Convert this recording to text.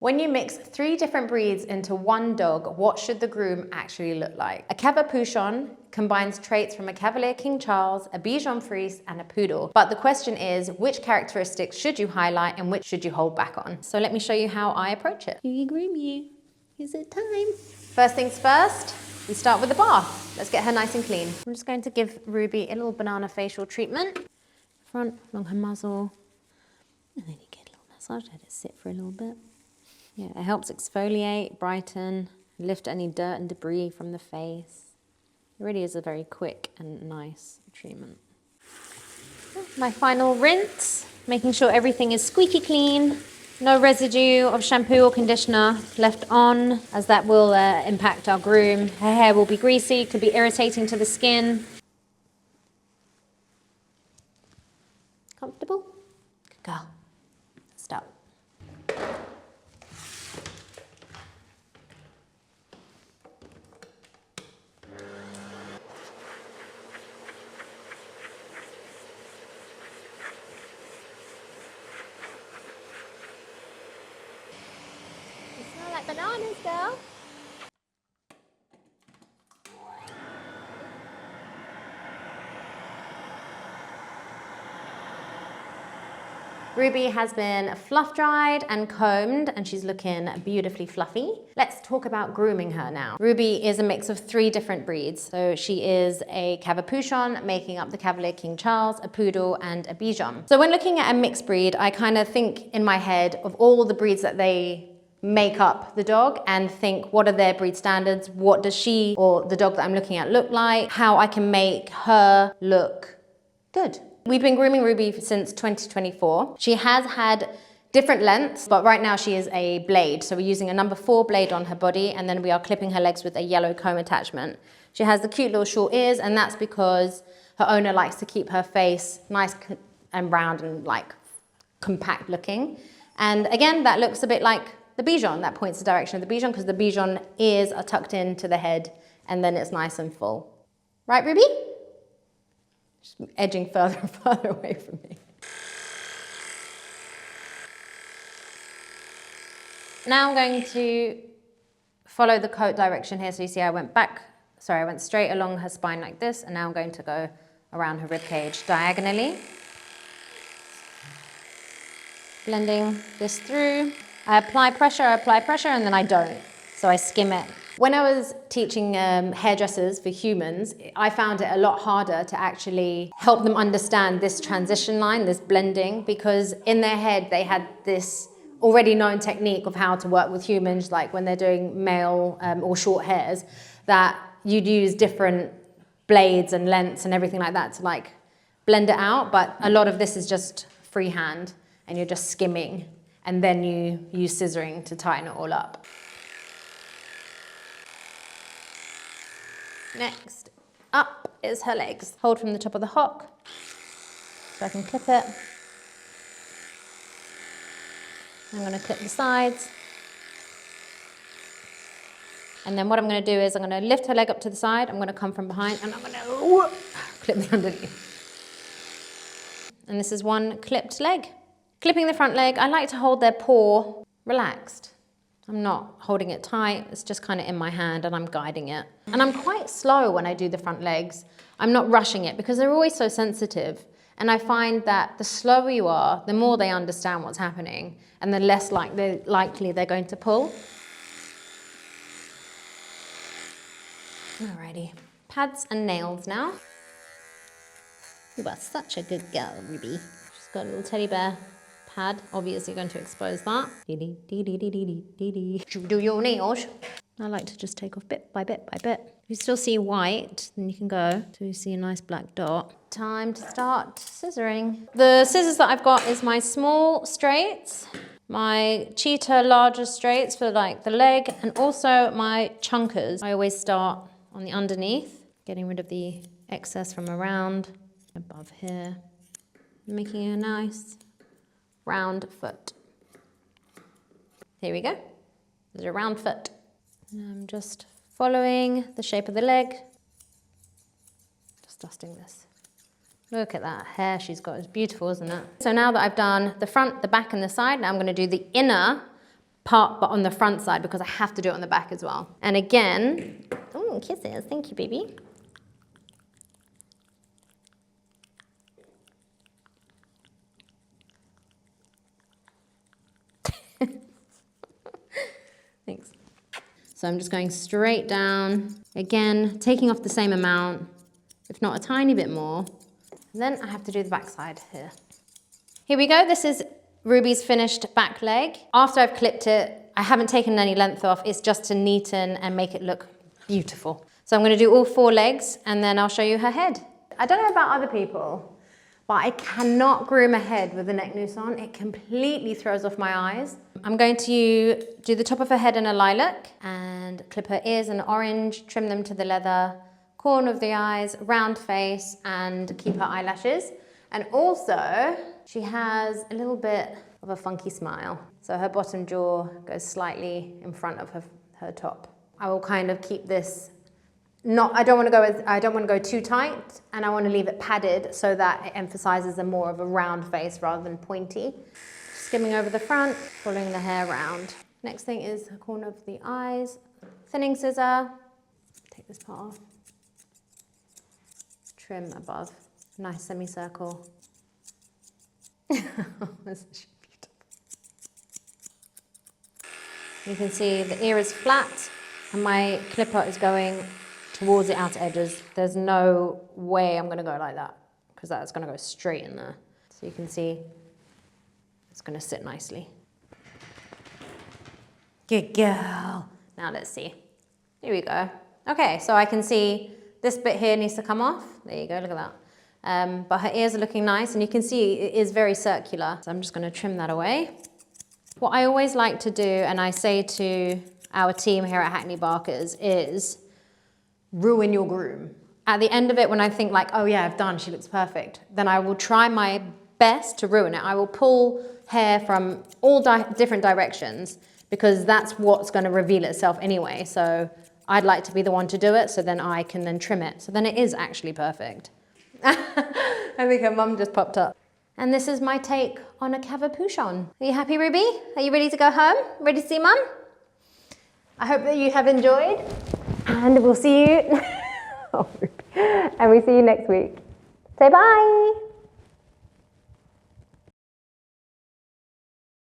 When you mix 3 different breeds into one dog, what should the groom actually look like? A Cavapoochon combines traits from a Cavalier King Charles, a Bichon Frise, and a Poodle. But the question is, which characteristics should you highlight and which should you hold back on? So let me show you how I approach it. Here you groom you. Is it time? First things first, we start with the bath. Let's get her nice and clean. I'm just going to give Ruby a little banana facial treatment. Front, along her muzzle. And then you get a little massage, let it sit for a little bit. Yeah, it helps exfoliate, brighten, lift any dirt and debris from the face. It really is a very quick and nice treatment. My final rinse, making sure everything is squeaky clean. No residue of shampoo or conditioner left on, as that will impact our groom. Her hair will be greasy, could be irritating to the skin. Comfortable? Good girl. Stop. Bananas, girl. Ruby has been fluff dried and combed and she's looking beautifully fluffy. Let's talk about grooming her now. Ruby is a mix of 3 different breeds. So she is a Cavapoochon, making up the Cavalier King Charles, a Poodle and a Bichon. So when looking at a mixed breed, I kind of think in my head of all the breeds that they make up the dog and think, what are their breed standards? What does she or the dog that I'm looking at look like? How I can make her look good. We've been grooming Ruby since 2024. She has had different lengths, but right now she is a blade. So we're using a number 4 blade on her body, and then we are clipping her legs with a yellow comb attachment. She has the cute little short ears, and that's because her owner likes to keep her face nice and round and like compact looking. And again, that looks a bit like the Bichon, that points the direction of the Bichon, because the Bichon ears are tucked into the head and then it's nice and full. Right, Ruby? Just edging further and further away from me. Now I'm going to follow the coat direction here. So you see I went straight along her spine like this, and now I'm going to go around her rib cage diagonally. Blending this through. I apply pressure, and then I don't. So I skim it. When I was teaching hairdressers for humans, I found it a lot harder to actually help them understand this transition line, this blending, because in their head they had this already known technique of how to work with humans, like when they're doing male or short hairs, that you'd use different blades and lengths and everything like that to like blend it out. But a lot of this is just freehand and you're just skimming. And then you use scissoring to tighten it all up. Next up is her legs. Hold from the top of the hock so I can clip it. I'm going to clip the sides. And then what I'm going to do is I'm going to lift her leg up to the side. I'm going to come from behind and I'm going to clip the underneath. And this is one clipped leg. Clipping the front leg, I like to hold their paw relaxed. I'm not holding it tight, it's just kind of in my hand and I'm guiding it. And I'm quite slow when I do the front legs. I'm not rushing it because they're always so sensitive. And I find that the slower you are, the more they understand what's happening and the less likely they're going to pull. Alrighty, pads and nails now. You are such a good girl, Ruby. She's got a little teddy bear pad, obviously going to expose that. Should we do your nails? I like to just take off bit by bit by bit. If you still see white, then you can go till you see a nice black dot. Time to start scissoring. The scissors that I've got is my small straights, my cheetah larger straights for like the leg, and also my chunkers. I always start on the underneath, getting rid of the excess from around, above here, making a nice round foot. Here we go. There's a round foot. And I'm just following the shape of the leg. Just dusting this. Look at that hair she's got. It's beautiful, isn't it? So now that I've done the front, the back, and the side, now I'm going to do the inner part but on the front side because I have to do it on the back as well. And again, oh, kisses, thank you, baby. Thanks. So I'm just going straight down, again, taking off the same amount, if not a tiny bit more. And then I have to do the back side here. Here we go, this is Ruby's finished back leg. After I've clipped it, I haven't taken any length off, it's just to neaten and make it look beautiful. So I'm gonna do all 4 legs and then I'll show you her head. I don't know about other people, but I cannot groom a head with a neck noose on. It completely throws off my eyes. I'm going to do the top of her head in a lilac and clip her ears in orange, trim them to the leather, corner of the eyes, round face, and keep her eyelashes. And also, she has a little bit of a funky smile. So her bottom jaw goes slightly in front of her top. I will kind of keep this I don't want to go too tight, and I want to leave it padded so that it emphasizes more of a round face rather than pointy. Skimming over the front, following the hair round. Next thing is the corner of the eyes. Thinning scissor, take this part off. Trim above, nice semicircle. This is beautiful. You can see the ear is flat and my clipper is going towards the outer edges. There's no way I'm gonna go like that because that's gonna go straight in there. So you can see it's gonna sit nicely. Good girl. Now let's see. Here we go. Okay, so I can see this bit here needs to come off. There you go, look at that. But her ears are looking nice and you can see it is very circular. So I'm just gonna trim that away. What I always like to do, and I say to our team here at Hackney Barkers, is ruin your groom. At the end of it, when I think like, oh yeah, I've done, she looks perfect, then I will try my best to ruin it. I will pull hair from all different directions because that's what's gonna reveal itself anyway. So I'd like to be the one to do it so then I can then trim it. So then it is actually perfect. I think her mum just popped up. And this is my take on a Cavapoochon. Are you happy, Ruby? Are you ready to go home? Ready to see mum? I hope that you have enjoyed. And we'll see you, and we see you next week. Say bye.